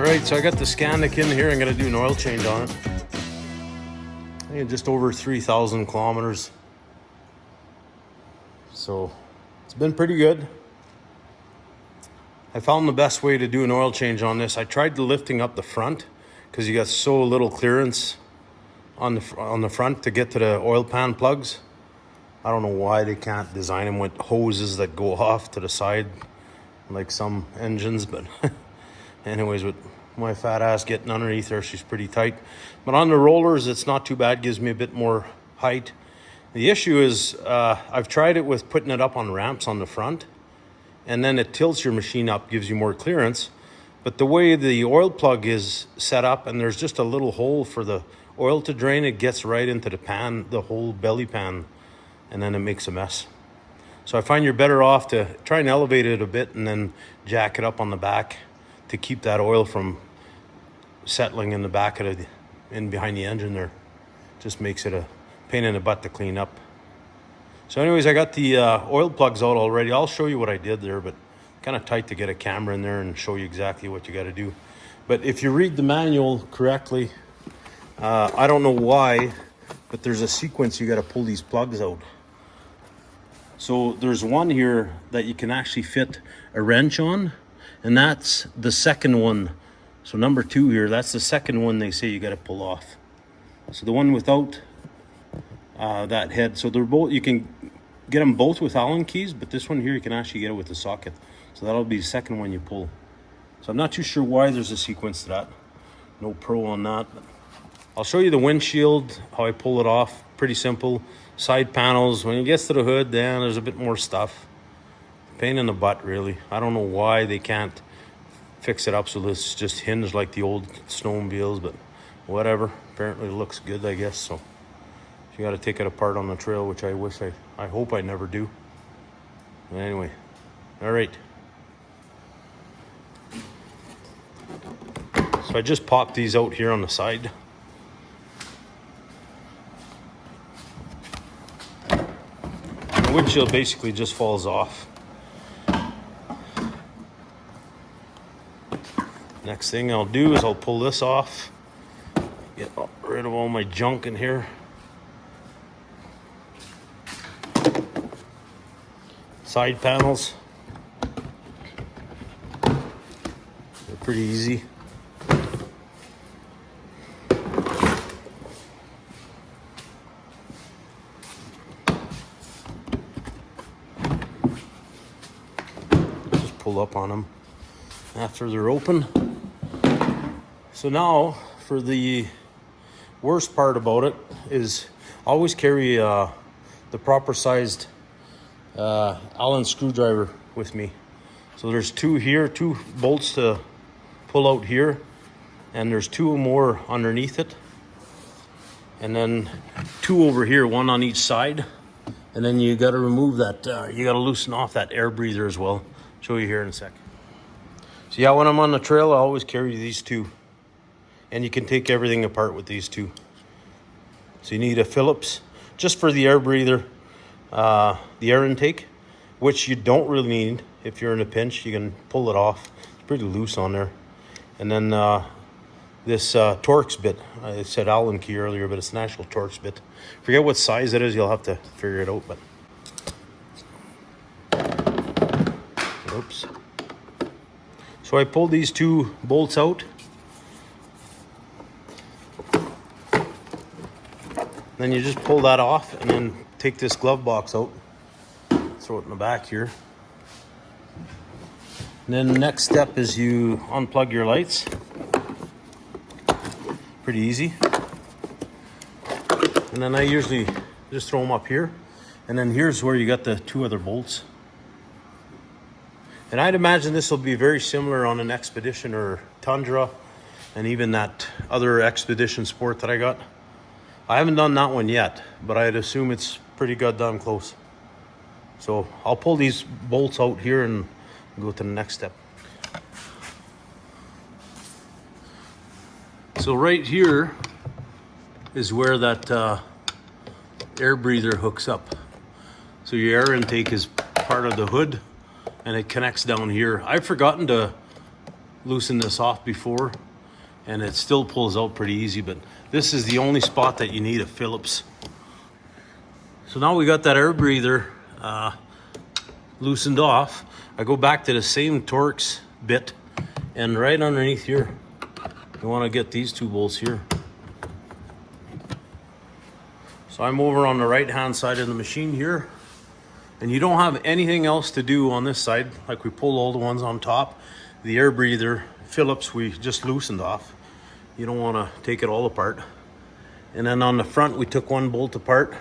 Alright, so I got the Skandic in here. I'm going to do an oil change on it. I think just over 3,000 kilometers. So it's been pretty good. I found the best way to do an oil change on this. I tried lifting up the front because you got so little clearance on the front to get to the oil pan plugs. I don't know why they can't design them with hoses that go off to the side like some engines, but anyways, with my fat ass getting underneath there, she's pretty tight. But on the rollers, it's not too bad. Gives me a bit more height. The issue is I've tried it with putting it up on ramps on the front, and then it tilts your machine up, gives you more clearance. But the way the oil plug is set up, and there's just a little hole for the oil to drain, it gets right into the pan, the whole belly pan, and then it makes a mess. So I find you're better off to try and elevate it a bit and then jack it up on the back to keep that oil from settling in the back of the, in behind the engine there. Just makes it a pain in the butt to clean up. So anyways, I got the oil plugs out already. I'll show you what I did there, but kind of tight to get a camera in there and show you exactly what you got to do. But if you read the manual correctly, I don't know why, but there's a sequence you got to pull these plugs out. So there's one here that you can actually fit a wrench on, and that's the second one. So number 2 here, that's the second one they say you got to pull off. So the one without that head, so they're both, you can get them both with Allen keys, but this one here you can actually get it with the socket. So that'll be the second one you pull. So I'm not too sure why there's a sequence to that. No pro on that. But I'll show you the windshield, how I pull it off. Pretty simple. Side panels, when it gets to the hood, then there's a bit more stuff. Pain in the butt, really. I don't know why they can't fix it up so this just hinged like the old snowmobiles, but whatever. Apparently it looks good, I guess. So you got to take it apart on the trail, which I hope I never do. But anyway, all right. So I just popped these out here on the side. The windshield basically just falls off. Next thing I'll do is I'll pull this off, get rid of all my junk in here. Side panels, they're pretty easy. Pull up on them after they're open. So now for the worst part about it is always carry the proper sized Allen screwdriver with me. So there's 2 here, 2 bolts to pull out here, and there's 2 more underneath it, and then 2 over here, 1 on each side. And then you got to remove that, you got to loosen off that air breather as well. Show you here in a sec. So yeah, when I'm on the trail, I always carry these 2. And you can take everything apart with these 2. So you need a Phillips, just for the air breather, the air intake, which you don't really need. If you're in a pinch, you can pull it off. It's pretty loose on there. And then this Torx bit. I said Allen key earlier, but it's an actual Torx bit. Forget what size it is, you'll have to figure it out. But oops. So I pulled these 2 bolts out. Then you just pull that off and then take this glove box out. Throw it in the back here. And then the next step is you unplug your lights. Pretty easy. And then I usually just throw them up here. And then here's where you got the 2 other bolts. And I'd imagine this will be very similar on an Expedition or Tundra, and even that other Expedition Sport that I got. I haven't done that one yet, but I'd assume it's pretty goddamn close. So I'll pull these bolts out here and go to the next step. So right here is where that air breather hooks up. So your air intake is part of the hood, and it connects down here. I've forgotten to loosened this off before, and it still pulls out pretty easy, but this is the only spot that you need a Phillips. So now we got that air breather loosened off. I go back to the same Torx bit, and right underneath here, you want to get these 2 bolts here. So I'm over on the right hand side of the machine here, and you don't have anything else to do on this side. Like, we pulled all the ones on top. The air breather Phillips we just loosened off. You don't want to take it all apart. And then on the front we took 1 bolt apart,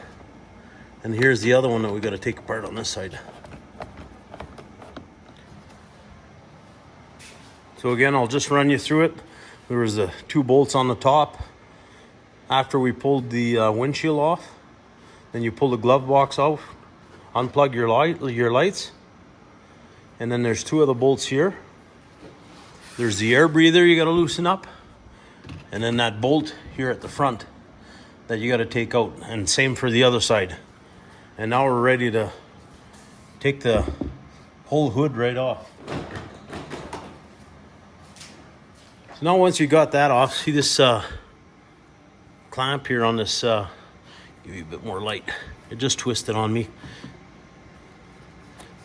and here's the other one that we got to take apart on this side. So again, I'll just run you through it. There was the 2 bolts on the top. After we pulled the windshield off, then you pull the glove box off, unplug your lights, and then there's 2 other bolts here. There's the air breather you got to loosen up, and then that bolt here at the front that you got to take out, and same for the other side. And now we're ready to take the whole hood right off. So now once you got that off, see this clamp here on this, give you a bit more light. It just twisted on me.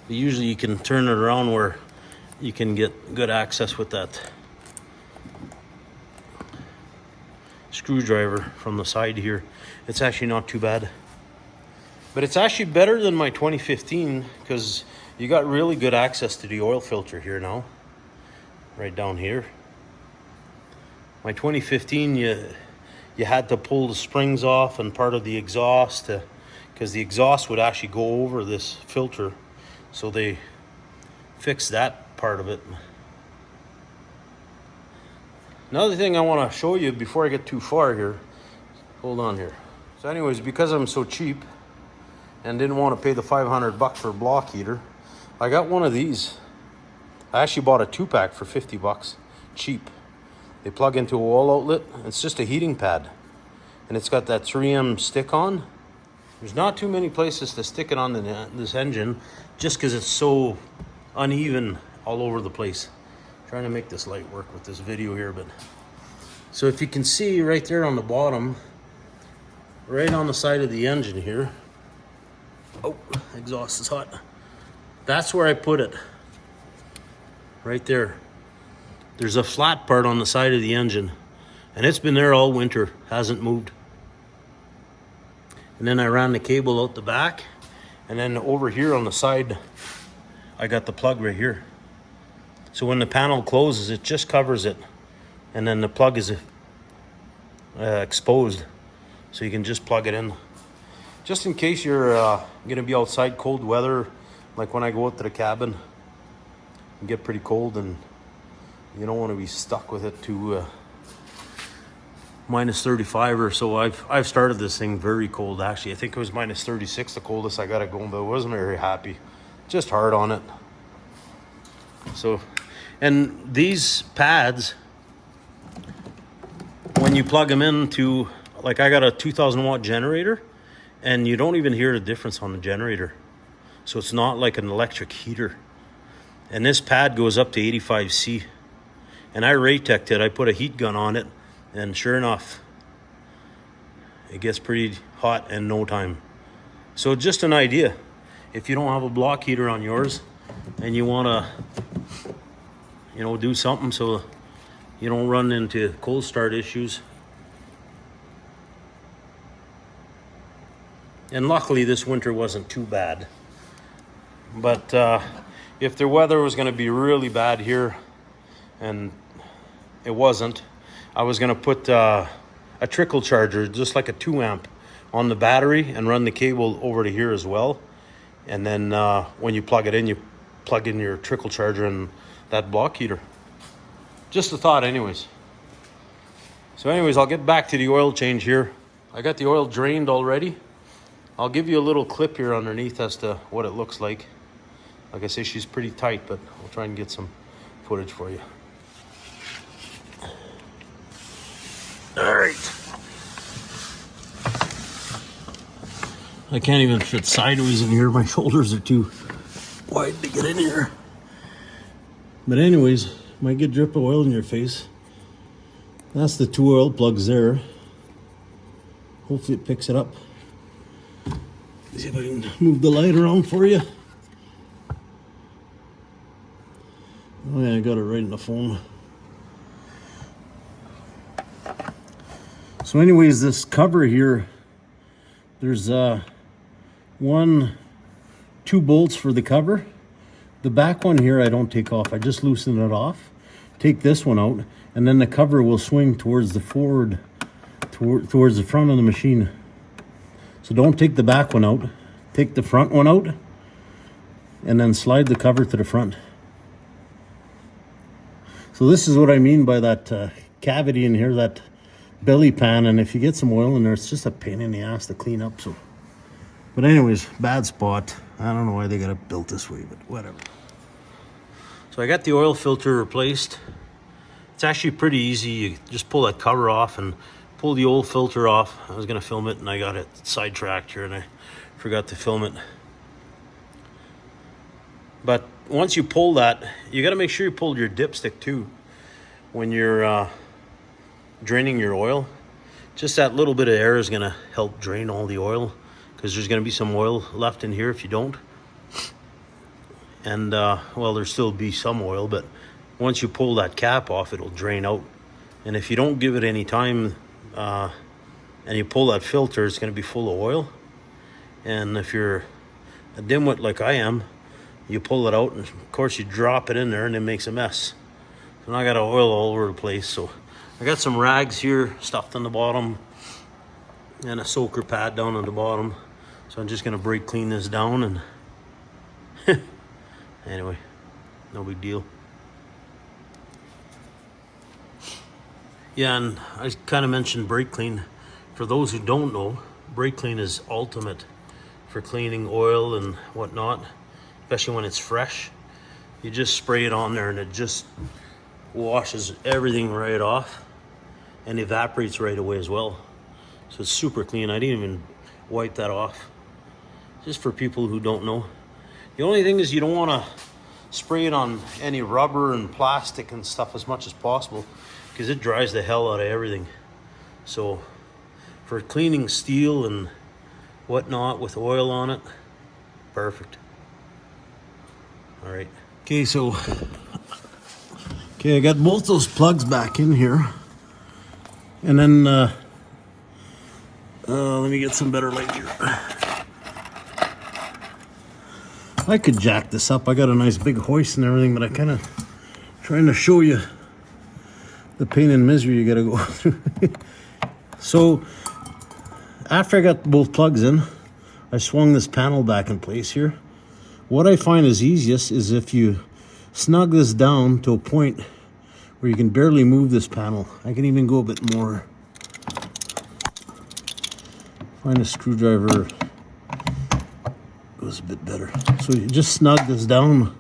But usually you can turn it around where you can get good access with that screwdriver from the side here. It's actually not too bad. But it's actually better than my 2015 because you got really good access to the oil filter here now. Right down here. My 2015, you had to pull the springs off and part of the exhaust because the exhaust would actually go over this filter. So they fixed that part of it. Another thing I want to show you before I get too far here. Hold on here. So anyways, because I'm so cheap and didn't want to pay the $500 for a block heater, I got one of these. I actually bought a 2-pack for $50, cheap. They plug into a wall outlet. It's just a heating pad, and it's got that 3M stick on. There's not too many places to stick it on this engine, just because it's so uneven all over the place. I'm trying to make this light work with this video here, but so if you can see right there on the bottom, right on the side of the engine here. Oh, exhaust is hot. That's where I put it. Right there. There's a flat part on the side of the engine, and it's been there all winter, hasn't moved. And then I ran the cable out the back, and then over here on the side, I got the plug right here. So when the panel closes, it just covers it, and then the plug is exposed, so you can just plug it in. Just in case you're gonna be outside cold weather, like when I go out to the cabin, and get pretty cold, and you don't want to be stuck with it to minus 35 or so. I've started this thing very cold, actually. I think it was minus 36, the coldest I got it going, but I wasn't very happy. Just hard on it. So, and these pads, when you plug them into, like, I got a 2000 watt generator, and you don't even hear the difference on the generator. So it's not like an electric heater. And this pad goes up to 85C. And I Ray-Teched it. I put a heat gun on it, and sure enough, it gets pretty hot in no time. So just an idea. If you don't have a block heater on yours and you want to, you know, do something so you don't run into cold start issues. And luckily this winter wasn't too bad. But if the weather was going to be really bad here, and it wasn't, I was going to put a trickle charger, just like a 2-amp, on the battery and run the cable over to here as well. And then when you plug it in, you plug in your trickle charger and that block heater. Just a thought anyways. So anyways, I'll get back to the oil change here. I got the oil drained already. I'll give you a little clip here underneath as to what it looks like. Like I say, she's pretty tight, but I'll try and get some footage for you. All right. I can't even fit sideways in here. My shoulders are too wide to get in here. But anyways, Might get drip of oil in your face. That's the 2 oil plugs there. Hopefully it picks it up. See if I can move the light around for you. Oh yeah, I got it right in the phone. So anyways, this cover here, there's 2 bolts for the cover. The back one here I don't take off, I just loosen it off. Take this one out, and then the cover will swing towards the forward, towards the front of the machine. So don't take the back one out, take the front one out, and then slide the cover to the front. So this is what I mean by that cavity in here, that belly pan, and if you get some oil in there, it's just a pain in the ass to clean up. So, but anyways, bad spot. I don't know why they got it built this way, but whatever. So I got the oil filter replaced. It's actually pretty easy. You just pull that cover off and pull the oil filter off. I was gonna film it and I got it sidetracked here and I forgot to film it. But once you pull that, you gotta make sure you pull your dipstick too when you're draining your oil. Just that little bit of air is gonna help drain all the oil, because there's gonna be some oil left in here if you don't. And well, there'll still be some oil, but once you pull that cap off, it'll drain out. And if you don't give it any time and you pull that filter, it's gonna be full of oil. And if you're a dimwit like I am, you pull it out and of course you drop it in there and it makes a mess. So now I got oil all over the place. So I got some rags here stuffed on the bottom and a soaker pad down on the bottom. So I'm just gonna brake clean this down and anyway, no big deal. Yeah, and I kind of mentioned brake clean. For those who don't know, brake clean is ultimate for cleaning oil and whatnot, especially when it's fresh. You just spray it on there and it just washes everything right off and evaporates right away as well. So it's super clean. I didn't even wipe that off. Just for people who don't know. The only thing is you don't want to spray it on any rubber and plastic and stuff as much as possible, because it dries the hell out of everything. So for cleaning steel and whatnot with oil on it, perfect. All right. Okay, so I got both those plugs back in here, and then let me get some better light here. I could jack this up. I got a nice big hoist and everything, but I kind of trying to show you the pain and misery you gotta go through. So after I got both plugs in, I swung this panel back in place here. What I find is easiest is if you snug this down to a point where you can barely move this panel. I can even go a bit more. Find a screwdriver goes a bit better. So you just snug this down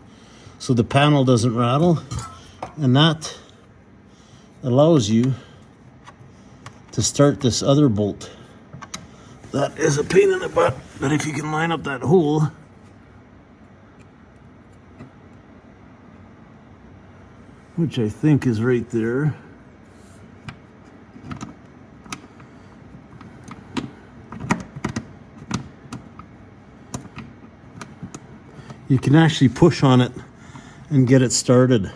so the panel doesn't rattle, and that allows you to start this other bolt. That is a pain in the butt, but if you can line up that hole, which I think is right there. You can actually push on it and get it started.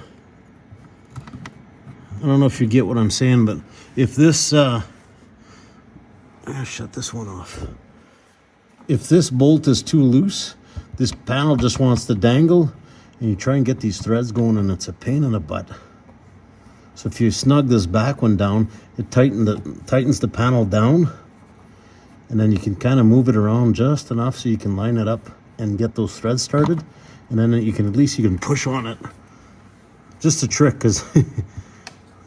I don't know if you get what I'm saying, but if this, I'm gonna shut this one off. If this bolt is too loose, this panel just wants to dangle, and you try and get these threads going, and it's a pain in the butt. So if you snug this back one down, it tightens the panel down, and then you can kind of move it around just enough so you can line it up and get those threads started, and then you can push on it. Just a trick, because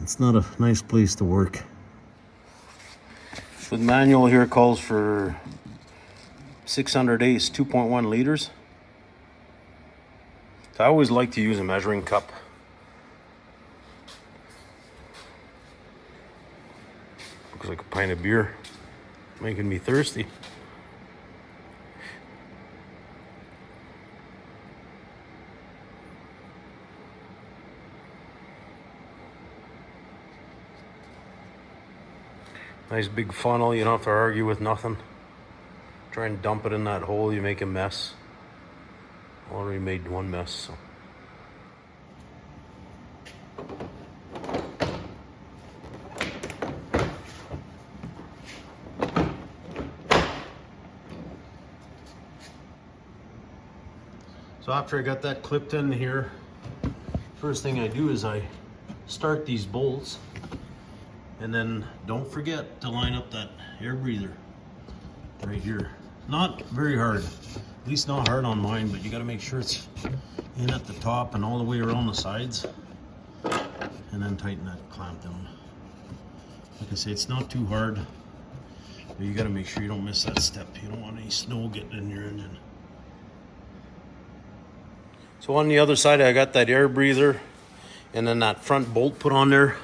it's not a nice place to work. The manual here calls for 600 eighths, 2.1 liters. I always like to use a measuring cup. Looks like a pint of beer, making me thirsty. Nice big funnel, you don't have to argue with nothing. Try and dump it in that hole, you make a mess. Already made one mess, so. So after I got that clipped in here, first thing I do is I start these bolts, and then don't forget to line up that air breather right here. Not very hard, at least not hard on mine, but you got to make sure it's in at the top and all the way around the sides, and then tighten that clamp down. Like I say, it's not too hard, but you got to make sure you don't miss that step. You don't want any snow getting in your engine. So on the other side, I got that air breather and then that front bolt put on there.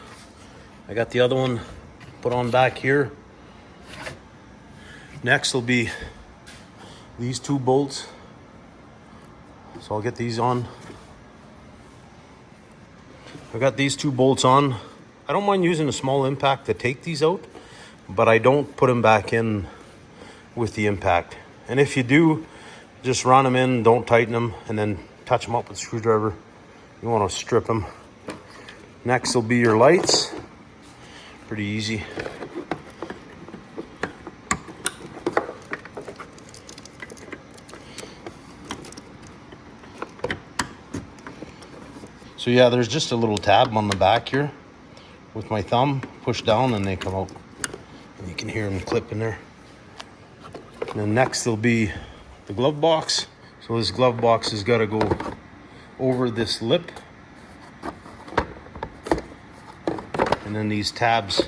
I got the other one put on back here. Next will be these two bolts. So I'll get these on. I got these two bolts on. I don't mind using a small impact to take these out, but I don't put them back in with the impact. And if you do, just run them in, don't tighten them, and then touch them up with a screwdriver. You want to strip them. Next will be your lights. Pretty easy. So yeah, there's just a little tab on the back here. With my thumb, push down and they come out. And you can hear them clip in there. And then next will be the glove box. So this glove box has got to go over this lip. And then these tabs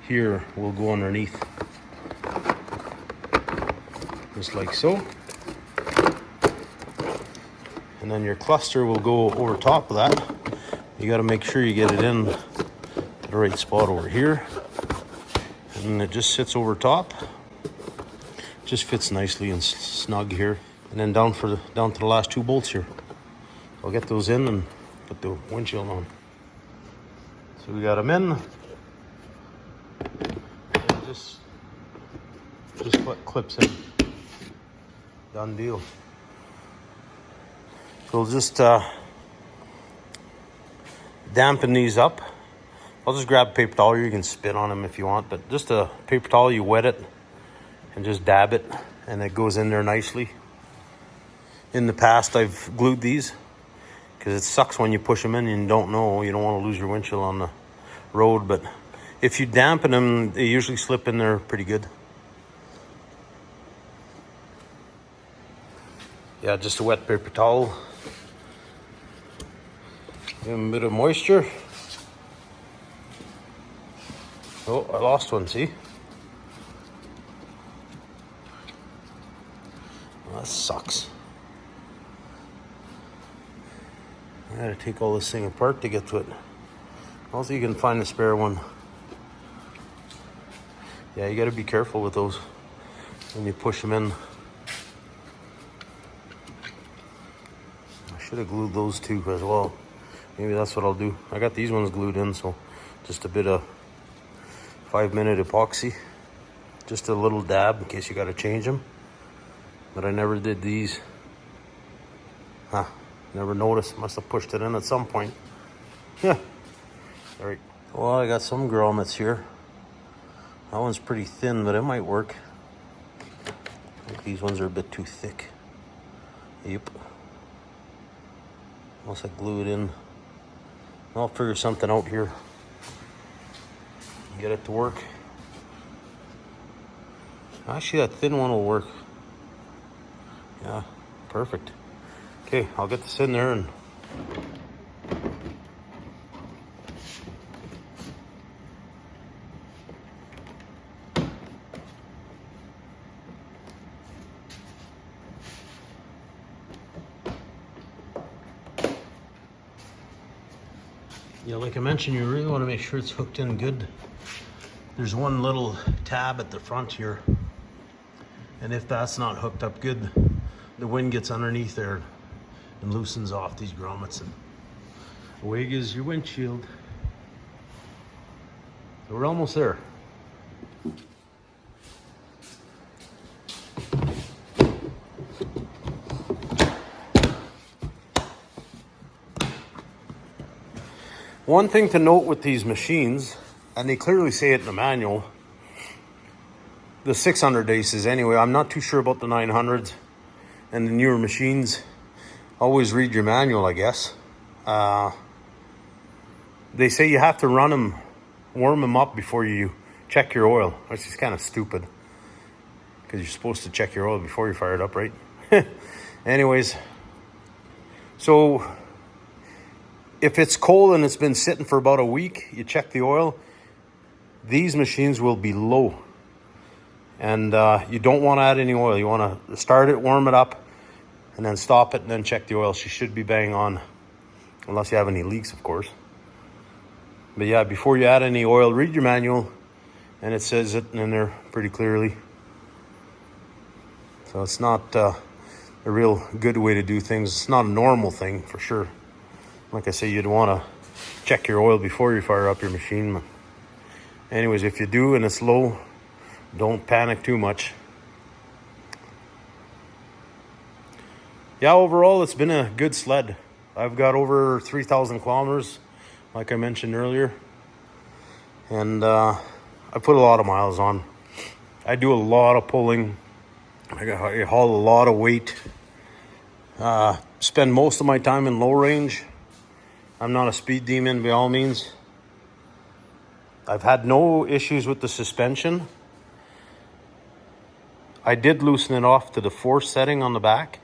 here will go underneath. Just like so. And then your cluster will go over top of that. You got to make sure you get it in the right spot over here. And it just sits over top. Just fits nicely and snug here. And then down to the last two bolts here. I'll get those in and put the windshield on. So we got them in. And just put clips in. Done deal. So we'll just dampen these up. I'll just grab a paper towel. You can spit on them if you want, but just a paper towel, you wet it and just dab it, and it goes in there nicely. In the past, I've glued these because it sucks when you push them in and you don't know. You don't want to lose your windshield on the road, but if you dampen them, they usually slip in there pretty good. Yeah, just a wet paper towel. Give them a bit of moisture. Oh, I lost one, see? Well, that sucks. I gotta take all this thing apart to get to it. Also, you can find a spare one. Yeah, you gotta be careful with those when you push them in. I should have glued those two as well. Maybe that's what I'll do. I got these ones glued in, so just a bit of 5-minute epoxy. Just a little dab in case you gotta change them. But I never did these. Huh, never noticed. Must have pushed it in at some point. Yeah. All right. Well, I got some grommets here. That one's pretty thin, but it might work. I think these ones are a bit too thick. Yep. Unless I glue it in. I'll figure something out here. Get it to work. Actually, that thin one will work. Yeah, perfect. Okay, I'll get this in there and yeah, like I mentioned, you really want to make sure it's hooked in good. There's one little tab at the front here, and if that's not hooked up good, the wind gets underneath there and loosens off these grommets, and away goes your windshield. So we're almost there. One thing to note with these machines, and they clearly say it in the manual, the 600 aces anyway, I'm not too sure about the 900s and the newer machines. Always read your manual, I guess. They say you have to run them, warm them up before you check your oil, which is kind of stupid because you're supposed to check your oil before you fire it up, right? Anyways, so if it's cold and it's been sitting for about a week, you check the oil, these machines will be low. And you don't want to add any oil. You want to start it, warm it up, and then stop it, and then check the oil. She should be bang on, unless you have any leaks, of course. But yeah, before you add any oil, read your manual, and it says it in there pretty clearly. So it's not a real good way to do things. It's not a normal thing, for sure. Like I say, you'd want to check your oil before you fire up your machine. Anyways, if you do and it's low, don't panic too much. Yeah, overall, it's been a good sled. I've got over 3,000 kilometers, like I mentioned earlier. And I put a lot of miles on. I do a lot of pulling. I haul a lot of weight. Spend most of my time in low range. I'm not a speed demon by all means. I've had no issues with the suspension. I did loosen it off to the 4th setting on the back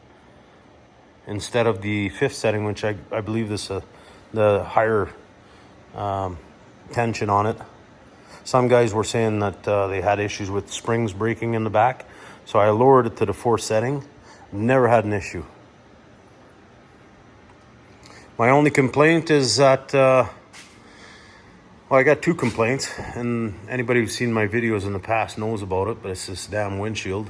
instead of the 5th setting, which I believe is the higher tension on it. Some guys were saying that they had issues with springs breaking in the back, so I lowered it to the 4th setting. Never had an issue. My only complaint is that, well, I got 2 complaints, and anybody who's seen my videos in the past knows about it, but it's this damn windshield.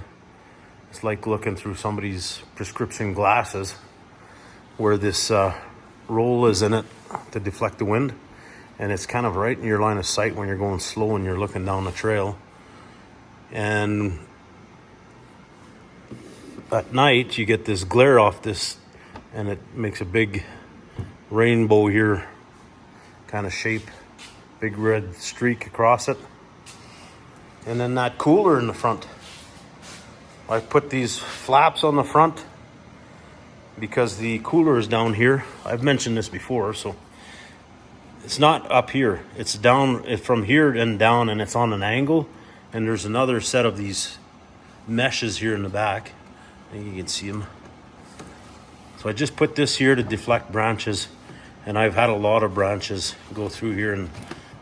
It's like looking through somebody's prescription glasses where this roll is in it to deflect the wind, and it's kind of right in your line of sight when you're going slow and you're looking down the trail. And at night, you get this glare off this, and it makes a big rainbow here kind of shape, big red streak across it. And then that cooler in the front, I put these flaps on the front because the cooler is down here. I've mentioned this before, so it's not up here, it's down from here and down, and it's on an angle, and there's another set of these meshes here in the back, and you can see them. So I just put this here to deflect branches. And I've had a lot of branches go through here, and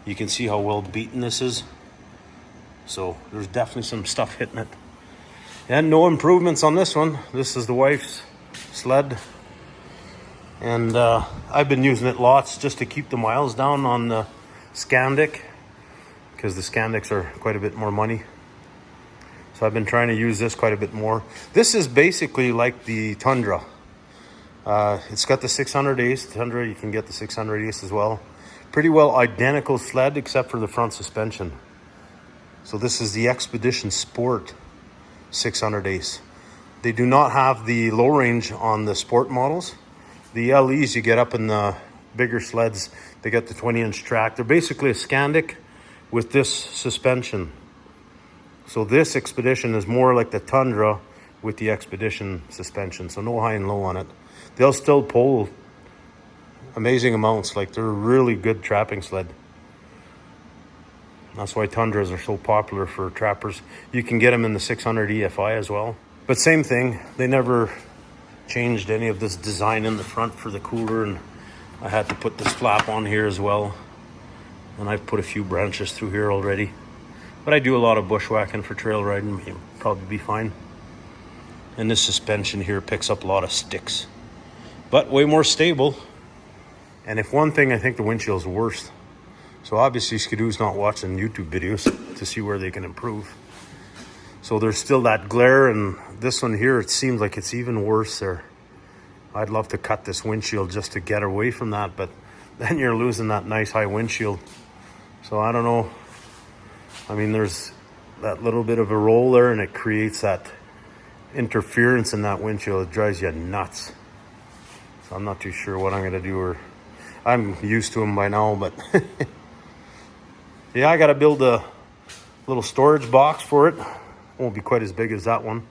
you can see how well beaten this is. So there's definitely some stuff hitting it. And no improvements on this one. This is the wife's sled. And I've been using it lots just to keep the miles down on the Skandic, because the Skandics are quite a bit more money. So I've been trying to use this quite a bit more. This is basically like the Tundra. It's got the 600 ace. Tundra, you can get the 600 ace as well. Pretty well identical sled except for the front suspension. So this is the Expedition Sport 600 ace. They do not have the low range on the sport models. The LEs you get up in the bigger sleds, they get the 20-inch track. They're basically a Skandic with this suspension. So this Expedition is more like the Tundra with the Expedition suspension. So no high and low on it. They'll still pull amazing amounts. Like, they're a really good trapping sled. That's why Tundras are so popular for trappers. You can get them in the 600 EFI as well. But same thing, they never changed any of this design in the front for the cooler, and I had to put this flap on here as well. And I've put a few branches through here already. But I do a lot of bushwhacking for trail riding. You'll probably be fine. And this suspension here picks up a lot of sticks, but way more stable. And if one thing, I think the windshield's worse. So obviously Skidoo's not watching YouTube videos to see where they can improve. So there's still that glare, and this one here, it seems like it's even worse there. I'd love to cut this windshield just to get away from that, but then you're losing that nice high windshield. So I don't know. I mean, there's that little bit of a roll there, and it creates that interference in that windshield. It drives you nuts. So I'm not too sure what I'm gonna do, or I'm used to them by now, but yeah, I gotta build a little storage box for it. Won't be quite as big as that one.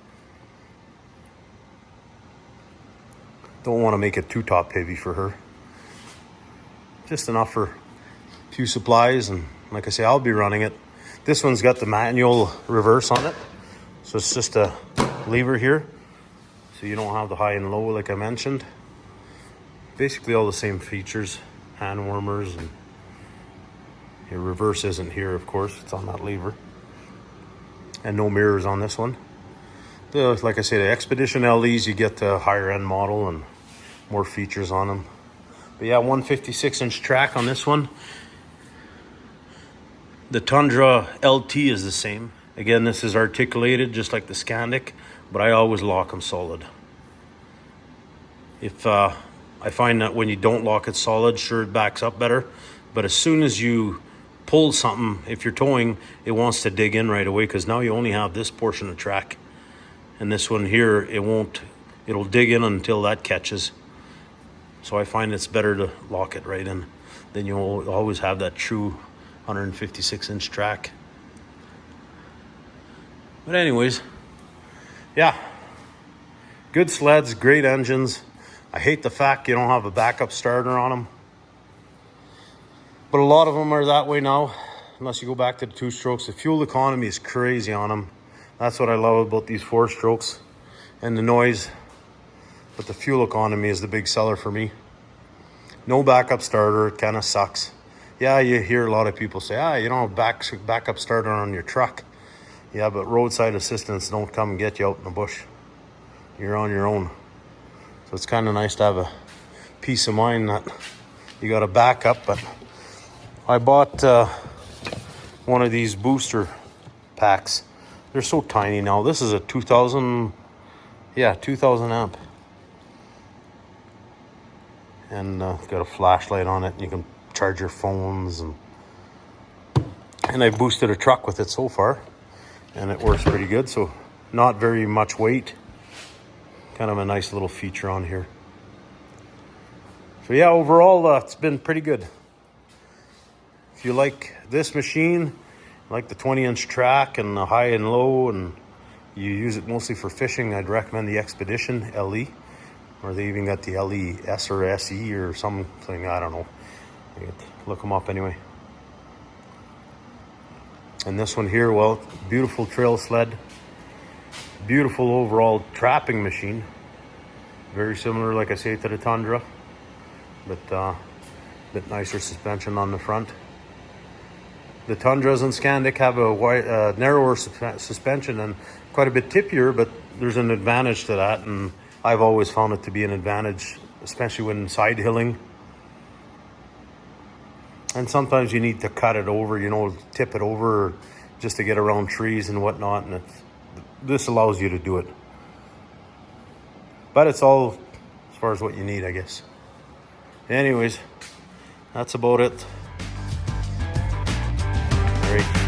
Don't want to make it too top heavy for her. Just enough for a few supplies, and like I say, I'll be running it. This one's got the manual reverse on it, so it's just a lever here, so you don't have the high and low like I mentioned. Basically all the same features, hand warmers, and your reverse isn't here, of course, it's on that lever. And no mirrors on this one. Like I say, the Expedition LEs, you get the higher end model and more features on them. But yeah, 156-inch track on this one. The Tundra LT is the same. Again, this is articulated just like the Skandic, but I always lock them solid. If I find that when you don't lock it solid, sure, it backs up better, but as soon as you pull something, if you're towing, it wants to dig in right away, because now you only have this portion of track, and this one here, it'll dig in until that catches. So I find it's better to lock it right in. Then you'll always have that true 156-inch track. But anyways, yeah, good sleds, great engines. I hate the fact you don't have a backup starter on them, but a lot of them are that way now, unless you go back to the 2-strokes. The fuel economy is crazy on them. That's what I love about these 4-strokes, and the noise, but the fuel economy is the big seller for me. No backup starter, it kind of sucks. Yeah, you hear a lot of people say, you don't have backup starter on your truck. Yeah, but roadside assistance don't come and get you out in the bush. You're on your own. So it's kind of nice to have a peace of mind that you got a backup. But I bought one of these booster packs. They're so tiny now. This is a 2000 amp. And it's got a flashlight on it, and you can charge your phones, and I boosted a truck with it so far, and it works pretty good. So not very much weight, kind of a nice little feature on here. So yeah, overall it's been pretty good. If you like this machine, like the 20-inch track and the high and low, and you use it mostly for fishing, I'd recommend the Expedition LE, or they even got the LES or SE or something, I don't know. Look them up anyway. And this one here, well, beautiful trail sled, beautiful overall trapping machine. Very similar, like I say, to the Tundra, but a bit nicer suspension on the front. The Tundras and Skandic have a narrower suspension and quite a bit tippier, but there's an advantage to that, and I've always found it to be an advantage, especially when side hilling. And sometimes you need to cut it over, tip it over just to get around trees and whatnot, and this allows you to do it. But it's all as far as what you need, I guess. Anyways, that's about it. All right.